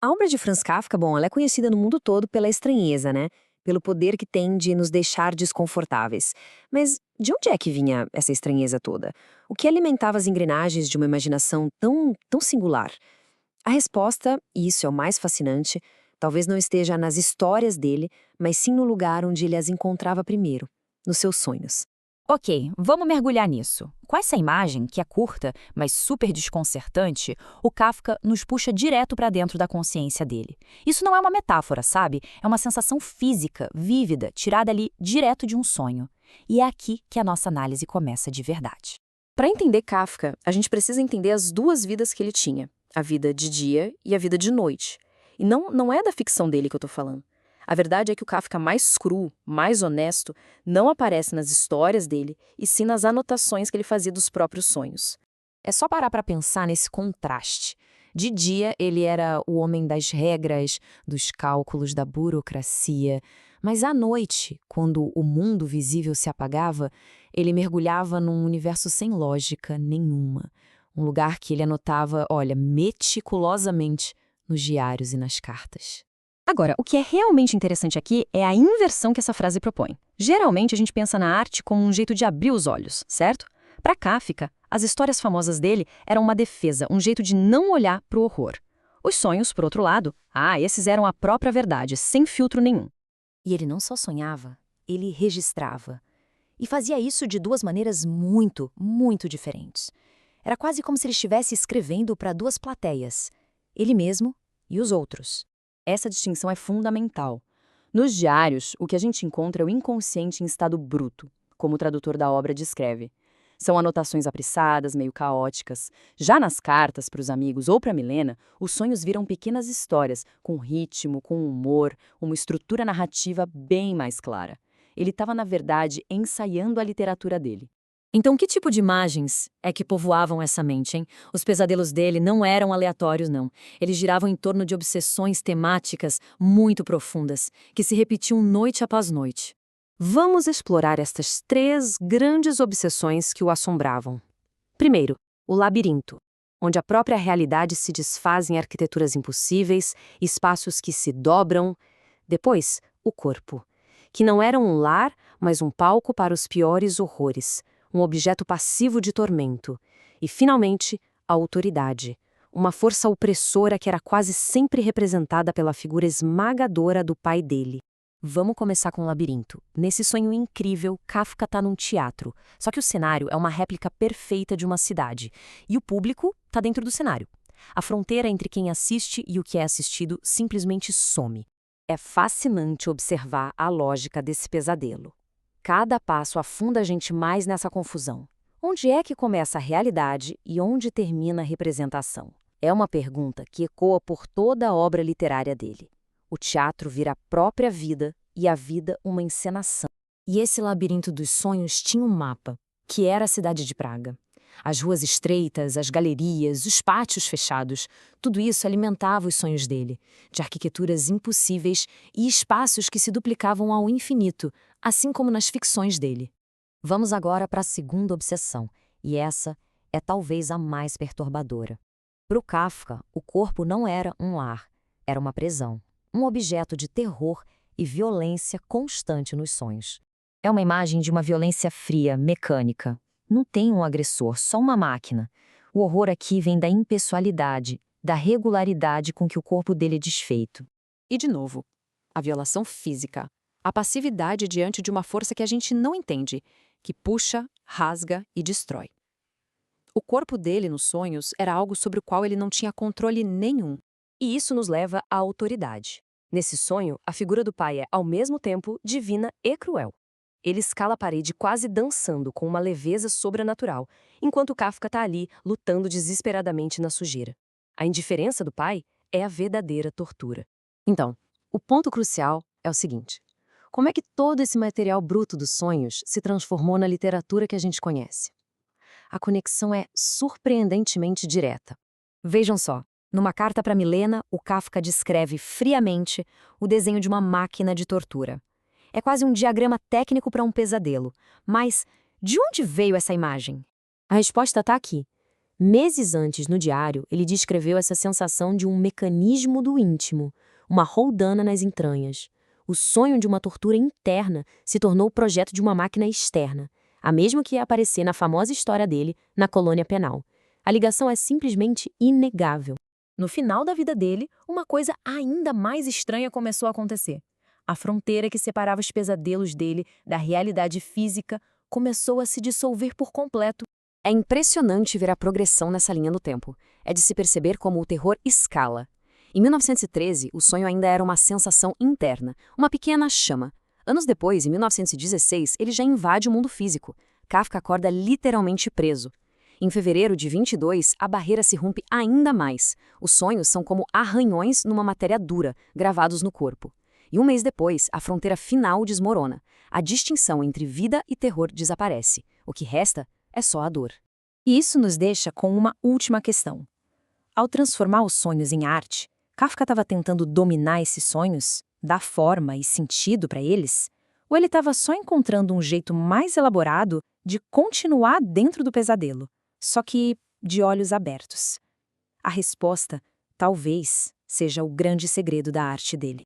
A obra de Franz Kafka, bom, ela é conhecida no mundo todo pela estranheza, né? Pelo poder que tem de nos deixar desconfortáveis. Mas de onde é que vinha essa estranheza toda? O que alimentava as engrenagens de uma imaginação tão singular? A resposta, e isso é o mais fascinante, talvez não esteja nas histórias dele, mas sim no lugar onde ele as encontrava primeiro, nos seus sonhos. Ok, vamos mergulhar nisso. Com essa imagem, que é curta, mas super desconcertante, o Kafka nos puxa direto para dentro da consciência dele. Isso não é uma metáfora, sabe? É uma sensação física, vívida, tirada ali direto de um sonho. E é aqui que a nossa análise começa de verdade. Para entender Kafka, a gente precisa entender as duas vidas que ele tinha, a vida de dia e a vida de noite. E não é da ficção dele que eu estou falando. A verdade é que o Kafka mais cru, mais honesto, não aparece nas histórias dele, e sim nas anotações que ele fazia dos próprios sonhos. É só parar para pensar nesse contraste. De dia, ele era o homem das regras, dos cálculos, da burocracia. Mas à noite, quando o mundo visível se apagava, ele mergulhava num universo sem lógica nenhuma. Um lugar que ele anotava, olha, meticulosamente nos diários e nas cartas. Agora, o que é realmente interessante aqui é a inversão que essa frase propõe. Geralmente, a gente pensa na arte como um jeito de abrir os olhos, certo? Para Kafka, as histórias famosas dele eram uma defesa, um jeito de não olhar para o horror. Os sonhos, por outro lado, esses eram a própria verdade, sem filtro nenhum. E ele não só sonhava, ele registrava. E fazia isso de duas maneiras muito diferentes. Era quase como se ele estivesse escrevendo para duas plateias, ele mesmo e os outros. Essa distinção é fundamental. Nos diários, o que a gente encontra é o inconsciente em estado bruto, como o tradutor da obra descreve. São anotações apressadas, meio caóticas. Já nas cartas para os amigos ou para Milena, os sonhos viram pequenas histórias, com ritmo, com humor, uma estrutura narrativa bem mais clara. Ele estava, na verdade, ensaiando a literatura dele. Então, que tipo de imagens é que povoavam essa mente, hein? Os pesadelos dele não eram aleatórios, não. Eles giravam em torno de obsessões temáticas muito profundas, que se repetiam noite após noite. Vamos explorar estas três grandes obsessões que o assombravam. Primeiro, o labirinto, onde a própria realidade se desfaz em arquiteturas impossíveis, espaços que se dobram. Depois, o corpo, que não era um lar, mas um palco para os piores horrores, um objeto passivo de tormento. E, finalmente, a autoridade, uma força opressora que era quase sempre representada pela figura esmagadora do pai dele. Vamos começar com o labirinto. Nesse sonho incrível, Kafka está num teatro, só que o cenário é uma réplica perfeita de uma cidade, e o público está dentro do cenário. A fronteira entre quem assiste e o que é assistido simplesmente some. É fascinante observar a lógica desse pesadelo. Cada passo afunda a gente mais nessa confusão. Onde é que começa a realidade e onde termina a representação? É uma pergunta que ecoa por toda a obra literária dele. O teatro vira a própria vida e a vida uma encenação. E esse labirinto dos sonhos tinha um mapa, que era a cidade de Praga. As ruas estreitas, as galerias, os pátios fechados, tudo isso alimentava os sonhos dele, de arquiteturas impossíveis e espaços que se duplicavam ao infinito, assim como nas ficções dele. Vamos agora para a segunda obsessão, e essa é talvez a mais perturbadora. Para o Kafka, o corpo não era um lar, era uma prisão, um objeto de terror e violência constante nos sonhos. É uma imagem de uma violência fria, mecânica. Não tem um agressor, só uma máquina. O horror aqui vem da impessoalidade, da regularidade com que o corpo dele é desfeito. E, de novo, a violação física. A passividade diante de uma força que a gente não entende, que puxa, rasga e destrói. O corpo dele nos sonhos era algo sobre o qual ele não tinha controle nenhum. E isso nos leva à autoridade. Nesse sonho, a figura do pai é, ao mesmo tempo, divina e cruel. Ele escala a parede quase dançando com uma leveza sobrenatural, enquanto Kafka está ali, lutando desesperadamente na sujeira. A indiferença do pai é a verdadeira tortura. Então, o ponto crucial é o seguinte: como é que todo esse material bruto dos sonhos se transformou na literatura que a gente conhece? A conexão é surpreendentemente direta. Vejam só, numa carta para Milena, o Kafka descreve friamente o desenho de uma máquina de tortura. É quase um diagrama técnico para um pesadelo. Mas de onde veio essa imagem? A resposta está aqui. Meses antes, no diário, ele descreveu essa sensação de um mecanismo do íntimo, uma roldana nas entranhas. O sonho de uma tortura interna se tornou o projeto de uma máquina externa, a mesma que ia aparecer na famosa história dele na colônia penal. A ligação é simplesmente inegável. No final da vida dele, uma coisa ainda mais estranha começou a acontecer. A fronteira que separava os pesadelos dele da realidade física começou a se dissolver por completo. É impressionante ver a progressão nessa linha do tempo. É de se perceber como o terror escala. Em 1913, o sonho ainda era uma sensação interna, uma pequena chama. Anos depois, em 1916, ele já invade o mundo físico. Kafka acorda literalmente preso. Em fevereiro de 22, a barreira se rompe ainda mais. Os sonhos são como arranhões numa matéria dura, gravados no corpo. E um mês depois, a fronteira final desmorona. A distinção entre vida e terror desaparece. O que resta é só a dor. E isso nos deixa com uma última questão. Ao transformar os sonhos em arte, Kafka estava tentando dominar esses sonhos, dar forma e sentido para eles? Ou ele estava só encontrando um jeito mais elaborado de continuar dentro do pesadelo, só que de olhos abertos? A resposta, talvez, seja o grande segredo da arte dele.